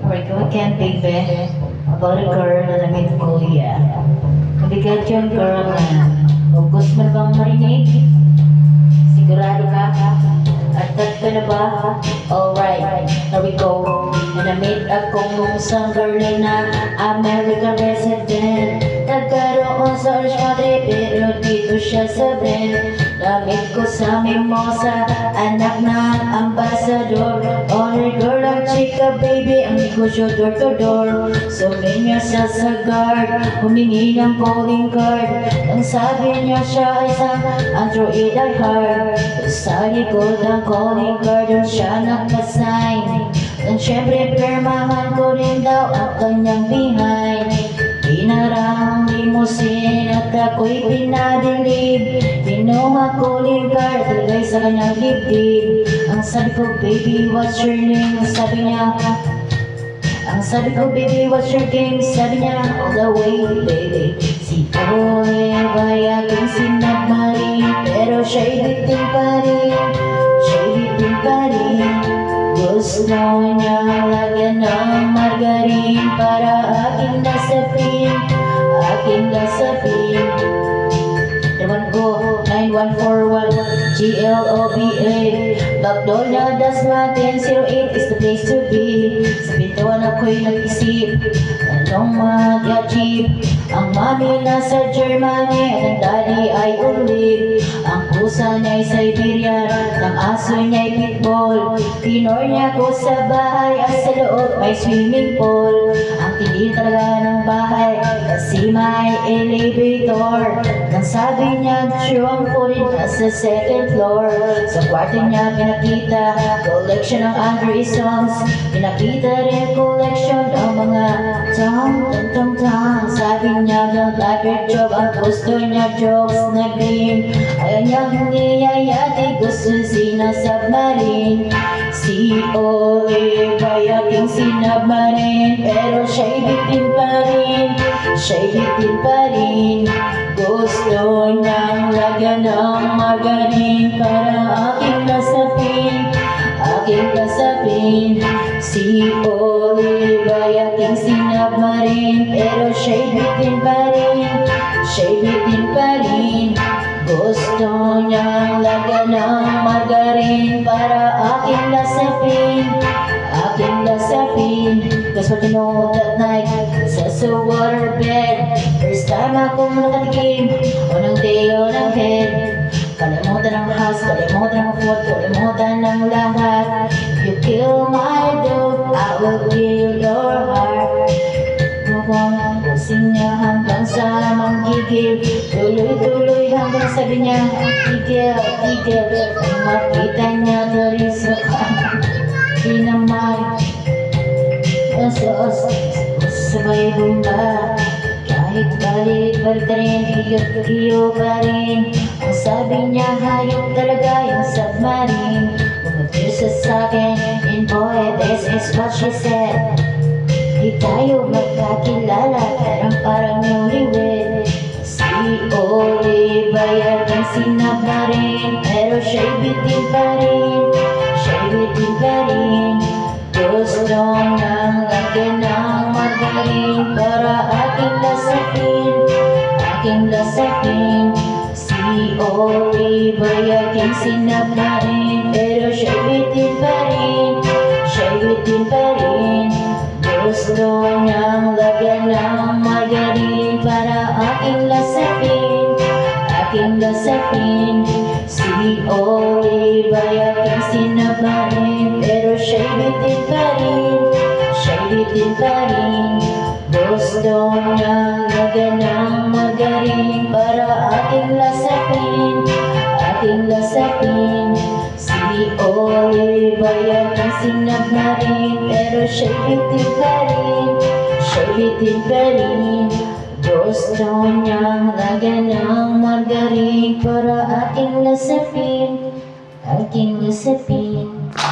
Work weekend, baby. About a girl na namit ko, yeah. Kabigat yung girl na gusto mo na bang marinig? Sigurado ka? At ka na ba? Alright, here we go. Na-meet akong isang girl na American resident. Nagkaroon sa Orange Madre pero dito siya sa Bren. Namit ko sa Mimosa, anak ng ambasador. Honor girl ang chika baby, ang negosyo door to door. Sumin niya siya sa guard, humingi ng calling card. Ang sabi niya siya ay isang Android at hard. Sa likod ng calling card, doon siya nakasign. At syempre permahan ko rin daw ang kanyang behind. Pinarang limousine at ako'y pinadilig. Kinuha ko ling card, tulay sa kanyang dibdib. Ang sabi ko, baby, what's your name? Ang sabi ko, baby, what's your game? Sabi niya, all the way, baby. Si Oe, bayaking sinagmarin, pero siya'y bitin pa rin. Siya'y bitin pa rin. Gusto niya lagyan ng margarin para aking nasapin, aking nasapin. Ewan ko, 9141 GLOBA. McDonald's natin, 08 is the place to be. Sa pintuan ako'y nag-isip, anong mag-achieve? Ang mami nasa Germany at ang daddy ay ulit. Ang pusa niya'y Siberian, ang aso niya'y pitbull. Pinor niya ko sa bahay at sa loob may swimming pool. Ang tindi talaga ng bahay kasi may elevator. Nang sabi niya, siyong po rin sa second floor. Sa kwarto niya pinakita collection ng Andre songs. Pinakita rin collection ng mga tang. Sabi niya, don't like your job. Ang gusto niya jokes na game. Ayaw niyang niyayati, gusto sinasubmarine. COA, bayaking sinubmarine. Pero siya'y bitin pa rin, siya'y bitin pa rin. Gusto niyang lagyan ng margarin para aking nasapin, aking nasapin. COA, bayaking sinubmarine. Pero siya'y bitin pa rin, siya'y bitin pa rin. Gusto niyang lagyan ng margarin para aking nasapin, aking nasapin. Cause what you know that night, sa waterbed, first time akong nakatikim, unang day, unang head. Kalimutan ng house, kalimutan ng food, kalimutan ng lahat. If you kill my dog, I will kill your heart. Mukhang pusing niya hanggang sa manggigil. Tuloy-tuloy hanggang sabi niya, tigil, tigil. Ang makita niya dari sa kanan, di naman sabay bumba. Kahit balik-balik rin, iyo pa rin. Ang sabi niya, hayop talaga yung submarine. Umatir sa akin, and boy, this is what she said. Di tayo magkakilala, parang newlywed. COA, bayagang sinubmarine. Pero siya'y bitin pa rin, siya'y bitin pa rin. Gusto nang lagyan ng margarin para aking nasapin, aking nasapin. COA, bayagang sinubmarine. Pero siya'y bitin pa rin, siya'y bitin pa rin. Gusto niyang lagyan ng margarin para aking lasapin, aking lasapin. COA, bayagang sinubmarine. Pero siya'y bitin pa rin, siya'y bitin pa rin. Gusto niyang lagyan ng margarin para aking lasapin, aking lasapin. COA, bayagang sinubmarine. Pero siya'y bitin pa rin, siya'y bitin pa rin. Gusto niyang lagyan ng margarin para aking lasapin, aking lasapin.